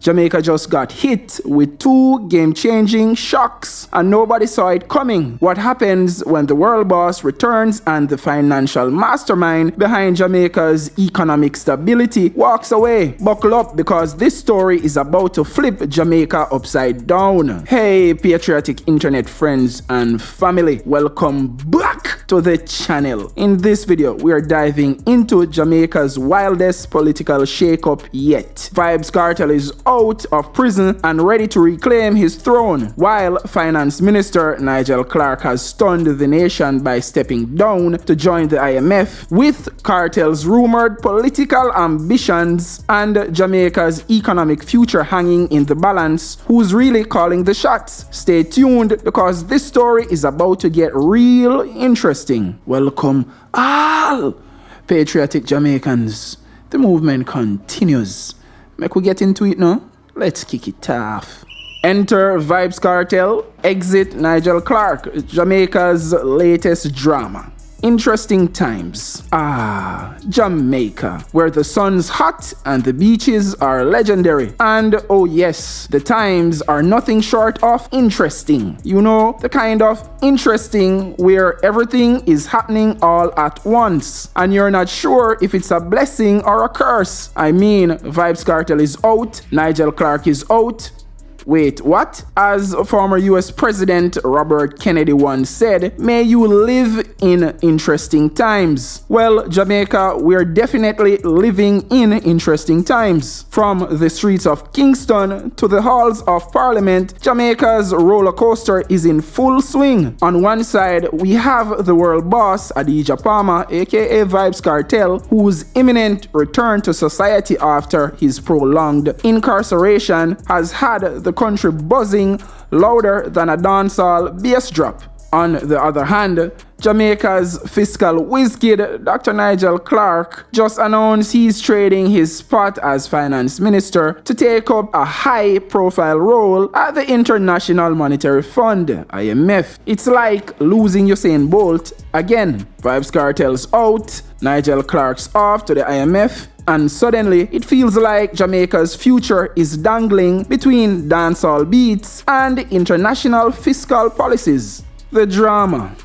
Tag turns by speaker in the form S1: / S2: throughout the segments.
S1: Jamaica just got hit with two game-changing shocks and nobody saw it coming. What happens when the world boss returns and the financial mastermind behind Jamaica's economic stability walks away? Buckle up, because this story is about to flip Jamaica upside down. Hey patriotic internet friends and family, welcome back to the channel. In this video we are diving into Jamaica's wildest political shakeup yet. Vybz Kartel is out of prison and ready to reclaim his throne, while Finance Minister Nigel Clarke has stunned the nation by stepping down to join the IMF, with Kartel's rumored political ambitions and Jamaica's economic future hanging in the balance. Who's really calling the shots? Stay tuned, because this story is about to get real interesting. Welcome all patriotic Jamaicans. The movement continues. Make we get into it now? Let's kick it off. Enter Vybz Kartel, exit Nigel Clarke, Jamaica's latest drama. Interesting times. Jamaica, where the sun's hot and the beaches are legendary. And oh yes, the times are nothing short of interesting. You know, the kind of interesting where everything is happening all at once and you're not sure if it's a blessing or a curse. I mean, Vybz Kartel is out, Nigel Clarke is out. Wait, what? As former US President Robert Kennedy once said, may you live in interesting times. Well, Jamaica, we're definitely living in interesting times. From the streets of Kingston to the halls of Parliament, Jamaica's roller coaster is in full swing. On one side, we have the world boss, Adidja Palmer, aka Vybz Kartel, whose imminent return to society after his prolonged incarceration has had the country buzzing louder than a dancehall bass drop. On the other hand, Jamaica's fiscal whiz-kid, Dr. Nigel Clarke, just announced he's trading his spot as finance minister to take up a high-profile role at the International Monetary Fund, IMF. It's like losing Usain Bolt again. Vybz Kartel's out, Nigel Clarke's off to the IMF, and suddenly it feels like Jamaica's future is dangling between dancehall beats and international fiscal policies. The drama,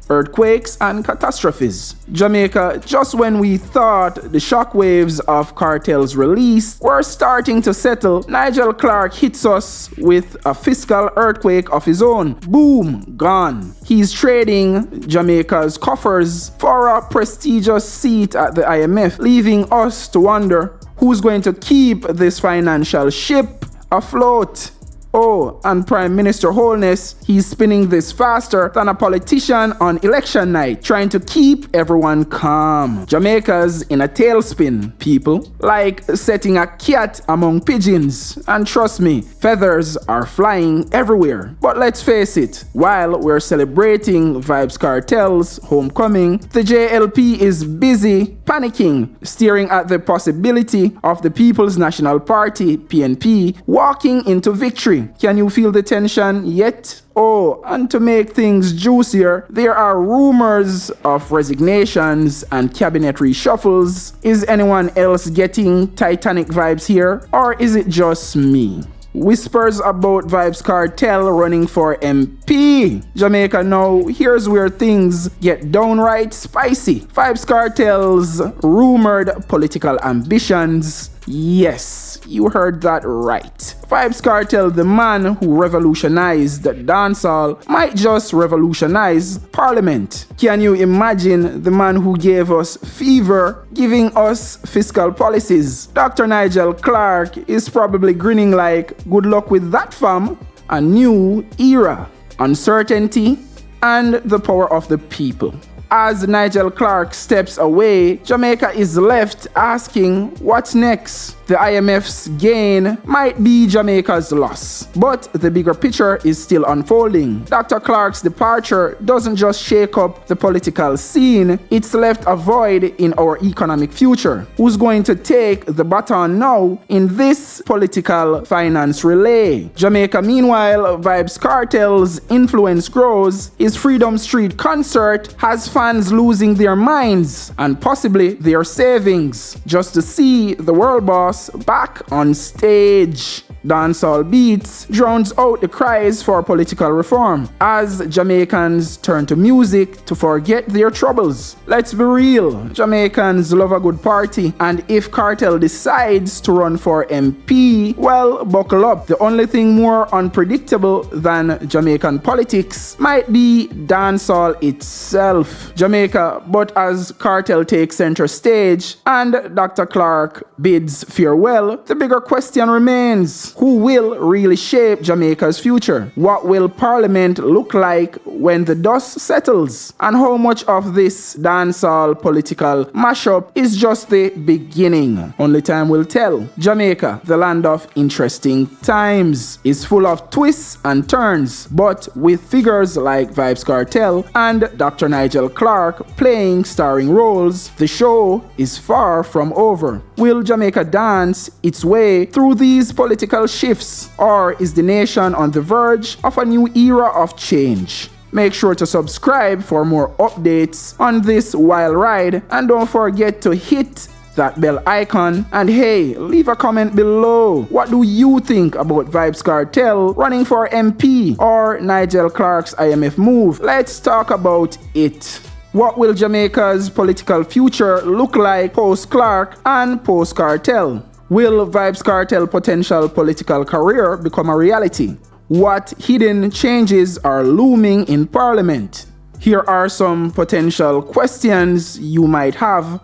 S1: earthquakes and catastrophes. Jamaica, just when we thought the shockwaves of Kartel's release were starting to settle, Nigel Clarke hits us with a fiscal earthquake of his own. Boom, gone. He's trading Jamaica's coffers for a prestigious seat at the IMF, leaving us to wonder who's going to keep this financial ship afloat. Oh, and Prime Minister Holness, he's spinning this faster than a politician on election night, trying to keep everyone calm. Jamaica's in a tailspin, people, like setting a cat among pigeons. And trust me, feathers are flying everywhere. But let's face it, while we're celebrating Vybz Kartel's homecoming, the JLP is busy panicking, staring at the possibility of the People's National Party, PNP, walking into victory. Can you feel the tension yet? Oh, and to make things juicier, there are rumors of resignations and cabinet reshuffles. Is anyone else getting Titanic vibes here, or is it just me? Whispers about Vybz Kartel running for MP. Jamaica, now here's where things get downright spicy. Vybz Kartel's rumored political ambitions. Yes, you heard that right. Vybz Kartel, the man who revolutionized dancehall, might just revolutionize Parliament. Can you imagine the man who gave us fever giving us fiscal policies? Dr. Nigel Clarke is probably grinning like, good luck with that, fam. A new era, uncertainty, and the power of the people. As Nigel Clarke steps away, Jamaica is left asking what's next. The IMF's gain might be Jamaica's loss, but the bigger picture is still unfolding. Dr. Clarke's departure doesn't just shake up the political scene, it's left a void in our economic future. Who's going to take the baton now in this political finance relay? Jamaica, meanwhile, Vybz Kartel's influence grows. His Freedom Street concert has fans losing their minds and possibly their savings just to see the world boss back on stage. Dancehall beats drowns out the cries for political reform as Jamaicans turn to music to forget their troubles. Let's be real, Jamaicans love a good party, and if Kartel decides to run for MP, well, buckle up. The only thing more unpredictable than Jamaican politics might be dancehall itself. Jamaica, but as Kartel takes center stage and Dr. Clarke bids farewell, the bigger question remains: who will really shape Jamaica's future? What will Parliament look like when the dust settles? And how much of this dancehall political mashup is just the beginning? Only time will tell. Jamaica, the land of interesting times, is full of twists and turns, but with figures like Vybz Kartel and Dr. Nigel Clarke playing starring roles, the show is far from over. Will Jamaica dance its way through these political shifts, or is the nation on the verge of a new era of change? Make sure to subscribe for more updates on this wild ride, and don't forget to hit that bell icon, and hey, leave a comment below. What do you think about Vybz Kartel running for MP or Nigel Clarke's IMF move? Let's talk about it. What will Jamaica's political future look like post-Clarke and post-Kartel? Will Vybz Kartel's potential political career become a reality? What hidden changes are looming in Parliament? Here are some potential questions you might have,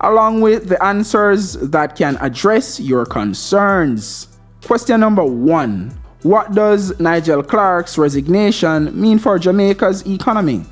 S1: along with the answers that can address your concerns. Question number 1. What does Nigel Clarke's resignation mean for Jamaica's economy?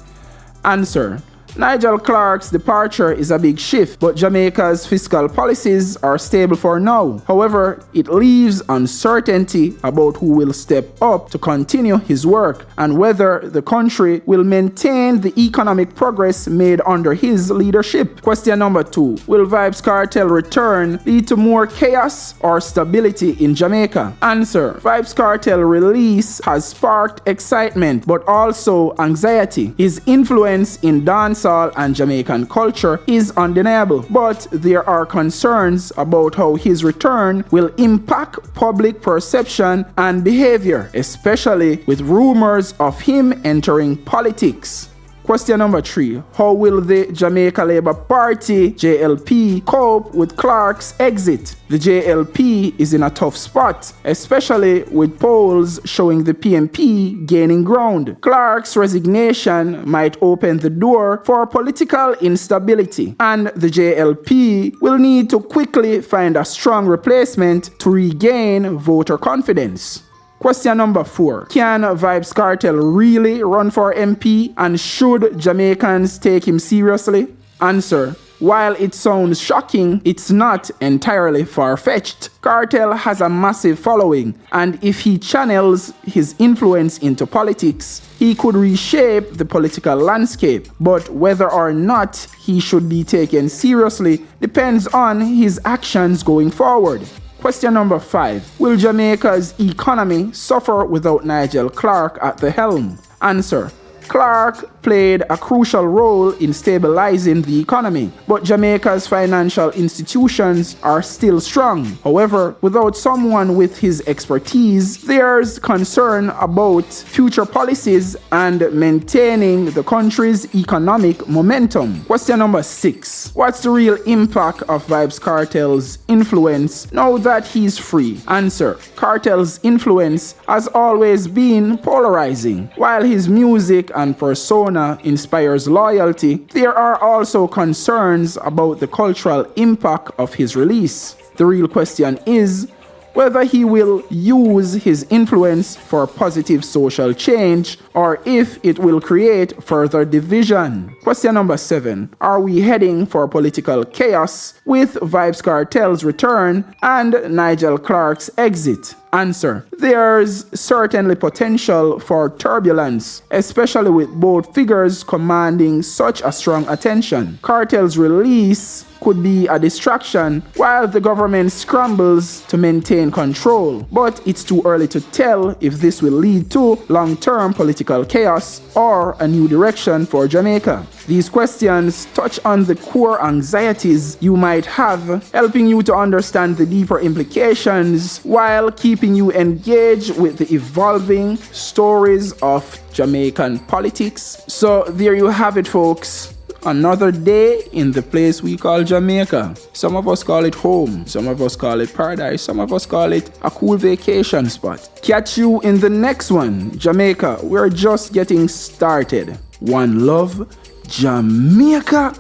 S1: Answer. Nigel Clarke's departure is a big shift, but Jamaica's fiscal policies are stable for now. However, it leaves uncertainty about who will step up to continue his work and whether the country will maintain the economic progress made under his leadership. Question number 2. Will Vybz Kartel return lead to more chaos or stability in Jamaica? Answer. Vybz Kartel release has sparked excitement but also anxiety. His influence in dancehall and Jamaican culture is undeniable, but there are concerns about how his return will impact public perception and behavior, especially with rumors of him entering politics. Question number 3. How will the Jamaica Labour Party, JLP, cope with Clarke's exit? The JLP is in a tough spot, especially with polls showing the PMP gaining ground. Clarke's resignation might open the door for political instability, and the JLP will need to quickly find a strong replacement to regain voter confidence. Question number 4. Can Vybz Kartel really run for MP, and should Jamaicans take him seriously? Answer. While it sounds shocking, it's not entirely far-fetched. Kartel has a massive following, and if he channels his influence into politics, he could reshape the political landscape. But whether or not he should be taken seriously depends on his actions going forward. Question number 5. Will Jamaica's economy suffer without Nigel Clarke at the helm? Answer. Clarke played a crucial role in stabilizing the economy, but Jamaica's financial institutions are still strong. However, without someone with his expertise, there's concern about future policies and maintaining the country's economic momentum. Question number 6. What's the real impact of Vybz Kartel's influence now that he's free? Answer. Kartel's influence has always been polarizing. While his music and persona inspires loyalty, there are also concerns about the cultural impact of his release. The real question is whether he will use his influence for positive social change or if it will create further division. Question number 7. Are we heading for political chaos with Vybz Kartel's return and Nigel Clarke's exit? Answer. There's certainly potential for turbulence, especially with both figures commanding such a strong attention. Kartel's release could be a distraction while the government scrambles to maintain control. But it's too early to tell if this will lead to long-term political chaos or a new direction for Jamaica. These questions touch on the core anxieties you might have, helping you to understand the deeper implications while keeping you engaged with the evolving stories of Jamaican politics. So there you have it, folks. Another day in the place we call Jamaica. Some of us call it home, some of us call it paradise, some of us call it a cool vacation spot. Catch you in the next one. Jamaica, we're just getting started. One love, Jamaica.